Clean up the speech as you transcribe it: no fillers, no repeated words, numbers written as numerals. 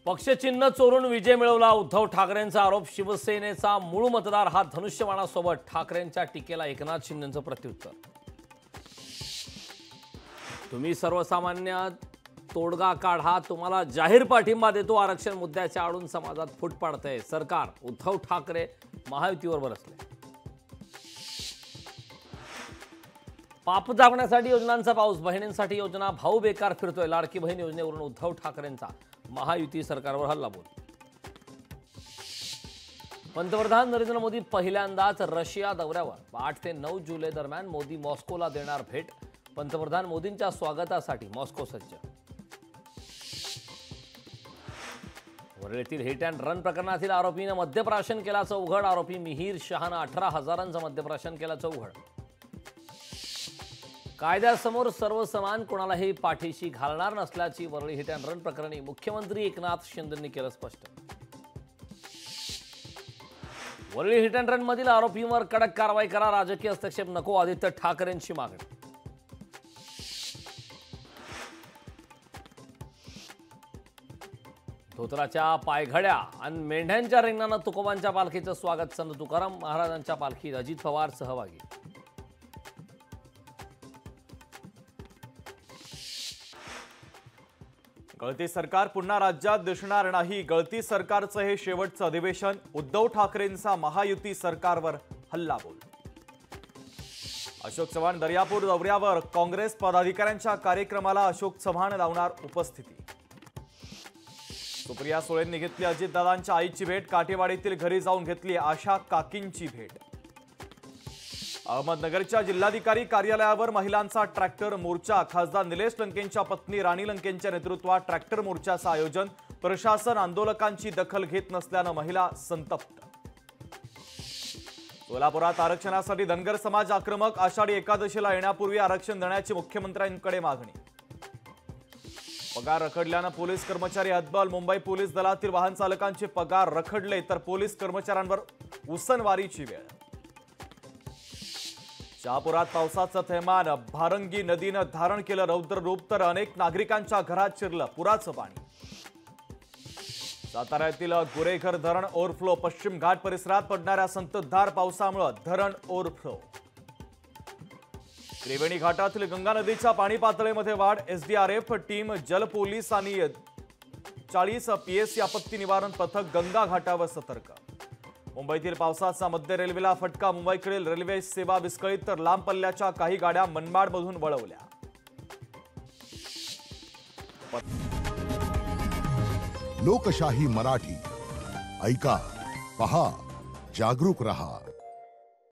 पक्षचिन्ह चोरून विजय मिळवला उद्धव ठाकरेंचा आरोप। शिवसेनेचा मूळ मतदार हा धनुष्यबाणासोबत। ठाकरेंच्या टीकेला एकनाथ शिंदेंचं प्रत्युत्तर। तुम्ही सर्वसामान्य तोडगा काढा, तुम्हाला जाहीर पाठिंबा देतो। आरक्षण मुद्द्याच्या आडून समाजात फूट पाडतंय सरकार। उद्धव ठाकरे महायुतीवर बरसले। पाप दाबण्यासाठी योजनांचा पाऊस। बहिणींसाठी योजना, भाऊ बेकार फिरतोय। लाडकी बहीण योजनेवरून उद्धव ठाकरेंचा महायुती सरकारवर हल्लाबोल। पंतप्रधान नरेंद्र मोदी पहिल्यांदाच रशिया दौऱ्यावर। 8 ते 9 जुलै दरम्यान मोदी मॉस्कोला देणार भेट। पंतप्रधान मोदींच्या स्वागतासाठी मॉस्को सज्ज। वरळीतील हिट अँड रन प्रकरणातील आरोपीने मद्यप्राशन केल्याचं उघड। आरोपी मिहीर शहानं 18,000 मद्यप्राशन केल्याचं उघड। कायद्यासमोर सर्व समान, कोणालाही पाठीशी घालणार नसल्याची वरळी हिट अँड रन प्रकरणी मुख्यमंत्री एकनाथ शिंदेंनी केलं स्पष्ट। वरळी हिट अँड रन मधील आरोपींवर कडक कारवाई करा, राजकीय हस्तक्षेप नको, आदित्य ठाकरेंची मागणी। धोतराच्या पायघड्या आणि मेंढ्यांच्या रिंगणानं तुकोबांच्या पालखीचं स्वागत। संत तुकाराम महाराजांच्या पालखीत अजित पवार सहभागी। गळती सरकार पुन्हा राज्यात दिसणार नाही। गळती सरकारचं हे शेवटचं अधिवेशन। उद्धव ठाकरेंचा महायुती सरकारवर हल्लाबोल। अशोक चव्हाण दर्यापूर दौऱ्यावर। काँग्रेस पदाधिकाऱ्यांच्या कार्यक्रमाला अशोक चव्हाण लावणार उपस्थिती। सुप्रिया सुळेंनी घेतली अजितदादांच्या आईची भेट। काटेवाडीतील घरी जाऊन घेतली आशा काकींची भेट। अहमदनगरच्या जिल्हाधिकारी कार्यालयावर महिलांचा ट्रॅक्टर मोर्चा। खासदार निलेश लंकेंच्या पत्नी राणी लंकेंच्या नेतृत्वात ट्रॅक्टर मोर्चाचं आयोजन। प्रशासन आंदोलकांची दखल घेत नसल्यानं महिला संतप्त। सोलापुरात आरक्षणासाठी धनगर समाज आक्रमक। आषाढी एकादशीला येण्यापूर्वी आरक्षण देण्याची मुख्यमंत्र्यांकडे मागणी। पगार रखडल्यानं पोलीस कर्मचारी हतबल। मुंबई पोलीस दलातील वाहन चालकांचे पगार रखडले तर पोलीस कर्मचाऱ्यांवर उसनवारीची वेळ। शहापुरात पावसाचं थैमान। भारंगी नदीनं धारण केलं रौद्र रूप तर अनेक नागरिकांच्या घरात शिरलं पुराचं पाणी। साताऱ्यातील गुरेघर धरण ओव्हरफ्लो। पश्चिम घाट परिसरात पडणाऱ्या संततधार पावसामुळे धरण ओव्हरफ्लो। त्रिवेणी घाटातील गंगा नदीच्या पाणी पातळीमध्ये वाढ। एसडीआरएफ टीम, जलपोलीस आणि 40 पीएससी आपत्ती निवारण पथक गंगा घाटावर सतर्क। मुंबईतील पावसाचा मध्य रेल्वेला फटका। मुंबईकडील रेल्वे सेवा विस्कळीत तर लांब पल्ल्याच्या काही गाड्या मनमाडमधून वळवल्या। लोकशाही मराठी ऐका, पहा, जागरूक रहा।